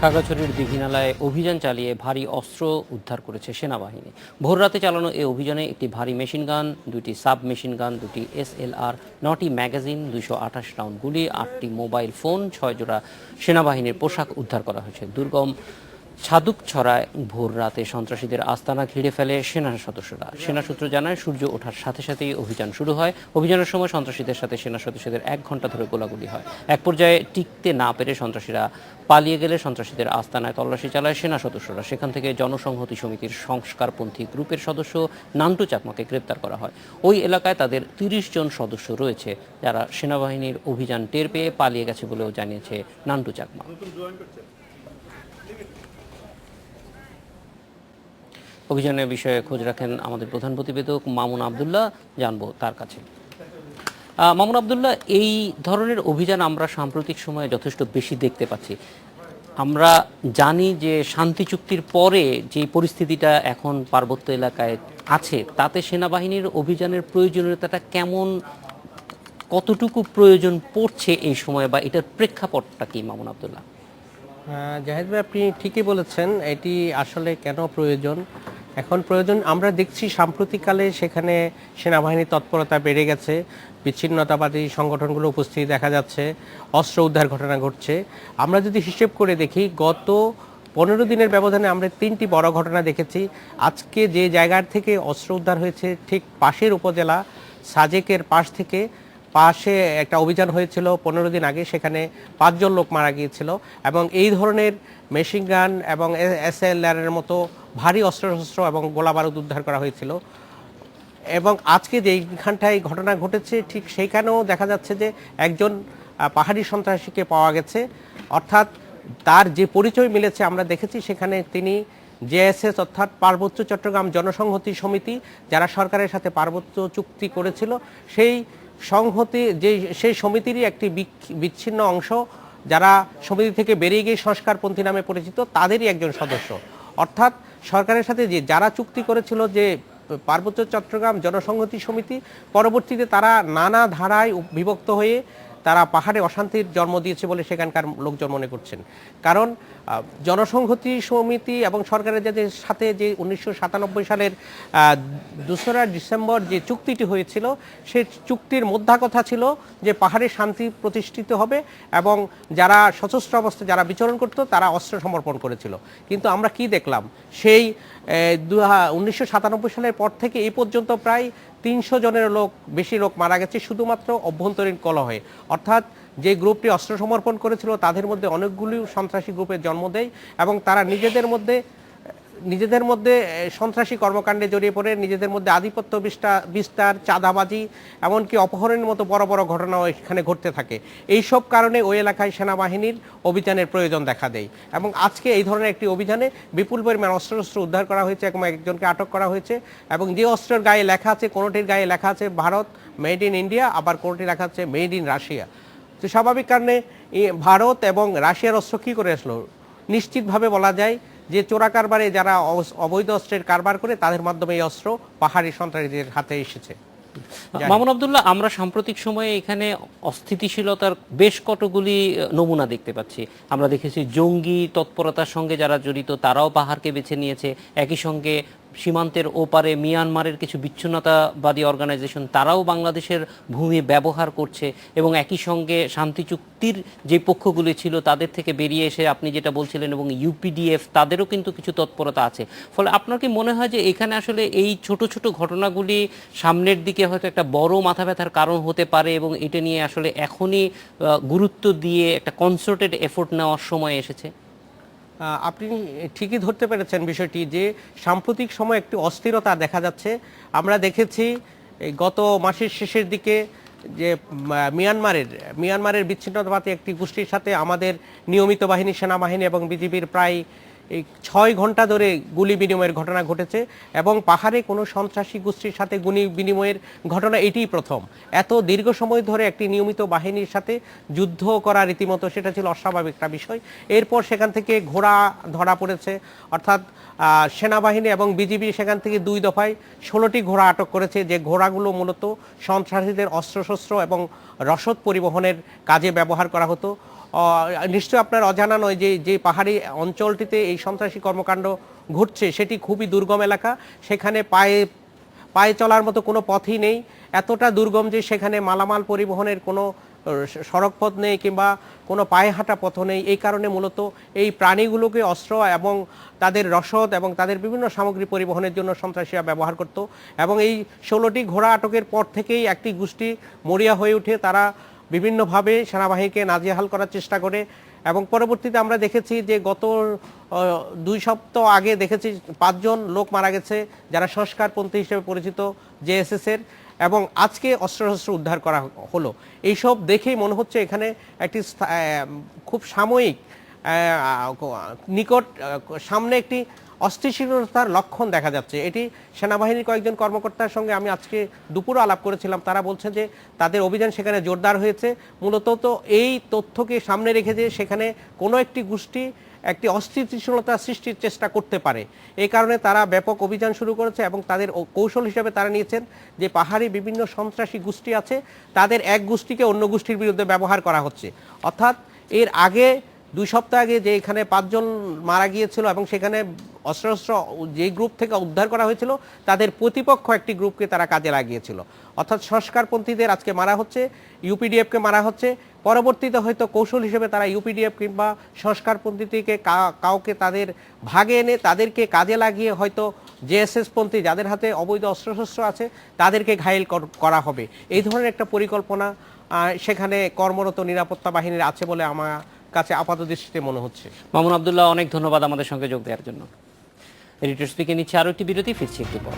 খাগড়াছড়ির দীঘিনালায় অভিযান চালিয়ে ভারী অস্ত্র উদ্ধার করেছে সেনাবাহিনী। ভোররাতে চালানো এই অভিযানে একটি ভারী মেশিনগান, দুটি সাব মেশিনগান, দুটি SLR, 9টি ম্যাগাজিন, 228 রাউন্ড গুলি, 8টি মোবাইল ফোন, 6 জোড়া সেনাবাহিনীর পোশাক উদ্ধার করা হয়েছে। দুর্গম ছাদুকছড়ায় ভোর রাতে সন্ত্রাসীদের আস্তানা ঘিরে ফেলে সেনা সদস্যরা। সেনা সূত্র জানায়, সূর্য ওঠার সাথে সাথেই অভিযান শুরু হয়। অভিযানের সময় সন্ত্রাসীদের সাথে সেনা সদস্যদের 1 ঘন্টা ধরে গোলাগুলি হয়। এক পর্যায়ে টিকতে না পেরে সন্ত্রাসীরা পালিয়ে গেলে সন্ত্রাসীদের আস্তানায় তল্লাশি চালায় সেনা সদস্যরা। সেখান থেকে জনসংহতি সমিতির সংস্কারপন্থী গ্রুপের সদস্য নান্টু চাকমাকে গ্রেপ্তার করা হয়। ওই এলাকায় তাদের 30 জন সদস্য রয়েছে, যারা সেনাবাহিনীর অভিযান টের পেয়ে পালিয়ে গেছে বলেও জানিয়েছে নান্টু চাকমা। অভিযানের বিষয়ে খোঁজ রাখেন আমাদের প্রধান প্রতিবেদক মামুন আবদুল্লাহ, জানবো তার কাছে। মামুন আবদুল্লাহ, এই ধরনের অভিযান আমরা সাম্প্রতিক সময়ে যথেষ্ট বেশি দেখতে পাচ্ছি। আমরা জানি যে শান্তি চুক্তির পরে যে পরিস্থিতিটা এখন পার্বত্য এলাকায় আছে, তাতে সেনাবাহিনীর অভিযানের প্রয়োজনীয়তাটা কেমন, কতটুকু প্রয়োজন পড়ছে এই সময়, বা এটার প্রেক্ষাপটটা কি মামুন আবদুল্লাহ? জাহিদ ভাই, আপনি ঠিকই বলেছেন। এটি আসলে কেন প্রয়োজন, এখন প্রয়োজন আমরা দেখছি সাম্প্রতিককালে সেখানে সেনাবাহিনীর তৎপরতা বেড়ে গেছে, বিচ্ছিন্নতাবাদী সংগঠনগুলো উপস্থিতি দেখা যাচ্ছে, অস্ত্র উদ্ধার ঘটনা ঘটছে। আমরা যদি হিসেব করে দেখি, গত 15 দিনের ব্যবধানে আমরা 3টি বড় ঘটনা দেখেছি। আজকে যে জায়গার থেকে অস্ত্র উদ্ধার হয়েছে, ঠিক পাশের উপজেলা সাজেকের পাশে একটা অভিযান হয়েছিল 15 দিন আগে, সেখানে 5 জন লোক মারা গিয়েছিল এবং এই ধরনের মেশিন গান এবং SLR এর মতো ভারী অস্ত্রশস্ত্র এবং গোলা বারুদ উদ্ধার করা হয়েছিল। এবং আজকে যেইখানটায় ঘটনা ঘটেছে, ঠিক সেইখানেও দেখা যাচ্ছে যে একজন পাহাড়ি সন্ত্রাসীকে পাওয়া গেছে। অর্থাৎ তার যে পরিচয় মিলেছে, আমরা দেখেছি সেখানে তিনি JSS অর্থাৎ পার্বত্য চট্টগ্রাম জনসংহতি সমিতি, যারা সরকারের সাথে পার্বত্য চুক্তি করেছিল, সেই সমিতিরই একটি বিচ্ছিন্ন অংশ, যারা সমিতি থেকে বেরিয়ে গিয়ে সংস্কারপন্থী নামে পরিচিত, তাদেরই একজন সদস্য। অর্থাৎ সরকারের সাথে যারা চুক্তি করেছিল যে পার্বত্য চট্টগ্রাম জনসংহতি সমিতি, পরবর্তীতে তারা নানা ধারায় বিভক্ত হয়ে তারা পাহাড়ে অশান্তির জন্ম দিয়েছে বলে সেখানকার লোকজন মনে করছেন। কারণ জনসংহতি সমিতি এবং সরকারের সাথে যে 1997 সালের 2রা ডিসেম্বর যে চুক্তিটি হয়েছিল, সেই চুক্তির মোদ্দা কথা ছিল যে পাহাড়ে শান্তি প্রতিষ্ঠিত হবে এবং যারা সশস্ত্র অবস্থায় যারা বিচরণ করত তারা অস্ত্র সমর্পণ করেছিল। কিন্তু আমরা কি দেখলাম, সেই 1997 সালের পর থেকে এই পর্যন্ত প্রায় 300 জনের বেশি লোক মারা গেছে শুধুমাত্র অভ্যন্তরীণ কলহে। অর্থাৎ যে গ্রুপটি অস্ত্র সমর্পণ করেছিল তাদের মধ্যে অনেকগুলি সন্ত্রাসী গ্রুপের জন্ম দেয় এবং তারা নিজেদের মধ্যে সন্ত্রাসী কর্মকাণ্ডে জড়িয়ে পড়ে, নিজেদের মধ্যে আধিপত্য বিস্তার, চাঁদাবাজি, এমনকি অপহরণের মতো বড় বড় ঘটনাও এখানে ঘটতে থাকে। এইসব কারণে ওই এলাকায় সেনাবাহিনীর অভিযানের প্রয়োজন দেখা দেয় এবং আজকে এই ধরনের একটি অভিযানে বিপুল পরিমাণ অস্ত্র উদ্ধার করা হয়েছে এবং একজনকে আটক করা হয়েছে। এবং যে অস্ত্রের গায়ে লেখা আছে, কোনোটির গায়ে লেখা আছে ভারত মেড ইন ইন্ডিয়া, আবার কোনোটি লেখা আছে মেড ইন রাশিয়া। তো স্বাভাবিক কারণে ভারত এবং রাশিয়ার অস্ত্র কী করে আসলো? নিশ্চিতভাবে বলা যায় যে চোরা কারবারে যারা অবৈধ অস্ত্রের কারবার করে, তাদের মাধ্যমে এই অস্ত্র পাহাড়ি সন্ত্রাসীদের হাতে এসেছে। মামুন আবদুল্লাহ, আমরা সাম্প্রতিক সময়ে এখানে অস্থিতিশীলতার বেশ কতগুলি নমুনা দেখতে পাচ্ছি। আমরা দেখেছি জঙ্গি তৎপরতার সঙ্গে যারা জড়িত তারাও পাহাড়কে বেছে নিয়েছে। একই সঙ্গে সীমান্তের ওপারে মিয়ানমারের কিছু বিচ্ছিন্নতাবাদী অর্গানাইজেশন, তারাও বাংলাদেশের ভূমি ব্যবহার করছে এবং একই সঙ্গে শান্তি চুক্তির যে পক্ষগুলি ছিল তাদের থেকে বেরিয়ে এসে আপনি যেটা বলছিলেন, এবং UPDF তাদেরও কিন্তু কিছু তৎপরতা আছে। ফলে আপনার কি মনে হয় যে এখানে আসলে এই ছোট ছোট ঘটনাগুলি সামনের দিকে হয়তো একটা বড় মাথা ব্যথার কারণ হতে পারে এবং এটা নিয়ে আসলে এখনই গুরুত্ব দিয়ে একটা কনসার্টেড এফোর্ট নেওয়ার সময় এসেছে? আপনি ঠিকই ধরতে পেরেছেন বিষয়টি, যে সাম্প্রতিক সময় একটি অস্থিরতা দেখা যাচ্ছে। আমরা দেখেছি গত মাসের শেষের দিকে যে মিয়ানমারের বিচ্ছিন্নতাবাদী একটি গোষ্ঠীর সাথে আমাদের নিয়মিত বাহিনী, সেনাবাহিনী এবং বিজিবির প্রায় 6 ঘন্টা ধরে গুলি বিনিময়ের ঘটনা ঘটেছে এবং পাহাড়ে কোনো সন্ত্রাসী গোষ্ঠীর সাথে গুলি বিনিময়ের ঘটনা এটিই প্রথম। এত দীর্ঘ সময় ধরে একটি নিয়মিত বাহিনীর সাথে যুদ্ধ করা রীতিমতো সেটা ছিল অস্বাভাবিক একটা বিষয়। এরপর সেখান থেকে ঘোড়া ধরা পড়েছে, অর্থাৎ সেনাবাহিনী এবং বিজিবি সেখান থেকে 2 দফায় 16টি ঘোড়া আটক করেছে, যে ঘোড়াগুলো মূলত সন্ত্রাসীদের অস্ত্রশস্ত্র এবং রসদ পরিবহনের কাজে ব্যবহার করা হতো। নিশ্চয়ই আপনার অজানা নয় যে যে পাহাড়ি অঞ্চলটিতে এই সন্ত্রাসী কর্মকাণ্ড ঘটছে সেটি খুবই দুর্গম এলাকা। সেখানে পায়ে পায়ে চলার মতো কোনো পথই নেই, এতটা দুর্গম যে সেখানে মালামাল পরিবহনের কোনো সড়ক পথ নেই কিংবা কোনো পায়ে হাঁটা পথ নেই। এই কারণে মূলত এই প্রাণীগুলোকে অস্ত্র এবং তাদের রসদ এবং তাদের বিভিন্ন সামগ্রী পরিবহনের জন্য সন্ত্রাসীরা ব্যবহার করত। এবং এই 16টি ঘোড়া আটকের পর থেকেই একটি গোষ্ঠী মরিয়া হয়ে উঠে তারা বিভিন্নভাবে সেনাবাহিনীকে নাজেহাল করার চেষ্টা করে। এবং পরবর্তীতে আমরা দেখেছি যে গত 2 সপ্তাহ আগে দেখেছি 5 জন লোক মারা গেছে যারা সংস্কারপন্থী হিসেবে পরিচিত জেএসএস এর, এবং আজকে অস্ত্রশস্ত্র উদ্ধার করা হলো। এইসব দেখেই মনে হচ্ছে এখানে একটি খুব সাময়িক নিকট সামনে একটি অস্থিতিশীলতার লক্ষণ দেখা যাচ্ছে। এটি সেনাবাহিনীর কয়েকজন কর্মকর্তার সঙ্গে আমি আজকে দুপুরে আলাপ করেছিলাম, তারা বলছেন যে তাদের অভিযান সেখানে জোরদার হয়েছে মূলত তো এই তথ্যকে সামনে রেখে যে সেখানে কোনো একটি গোষ্ঠী একটি অস্থিতিশীলতা সৃষ্টির চেষ্টা করতে পারে। এই কারণে তারা ব্যাপক অভিযান শুরু করেছে এবং তাদের কৌশল হিসেবে তারা নিয়েছেন যে পাহাড়ি বিভিন্ন সন্ত্রাসী গোষ্ঠী আছে, তাদের এক গোষ্ঠীকে অন্য গোষ্ঠীর বিরুদ্ধে ব্যবহার করা হচ্ছে। অর্থাৎ এর আগে 2 সপ্তাহ আগে যে এখানে 5 জন মারা গিয়েছিল এবং সেখানে অস্ত্রশস্ত্র যে গ্রুপ থেকে উদ্ধার করা হয়েছিল তাদের প্রতিপক্ষ একটি গ্রুপকে তারা কাজে লাগিয়েছিল। অর্থাৎ সংস্কারপন্থীদের আজকে মারা হচ্ছে, ইউপিডিএফকে মারা হচ্ছে, পরবর্তীতে হয়তো কৌশল হিসেবে তারা ইউপিডিএফ কিংবা সংস্কারপন্থী থেকে কাউকে তাদের ভাগে এনে তাদেরকে কাজে লাগিয়ে হয়তো জেএসএস পন্থী যাদের হাতে অবৈধ অস্ত্রশস্ত্র আছে তাদেরকে ঘায়েল করা হবে। এই ধরনের একটা পরিকল্পনা সেখানে কর্মরত নিরাপত্তা বাহিনীর আছে বলে আমার কাছে আপাত দৃষ্টিতে মনে হচ্ছে। মামুন আব্দুল্লাহ, অনেক ধন্যবাদ আমাদের সঙ্গে যোগ দেওয়ার জন্য। এডিটরস থেকে নিচ্ছে আরও একটি বিরতি, ফিরছি একটু পর।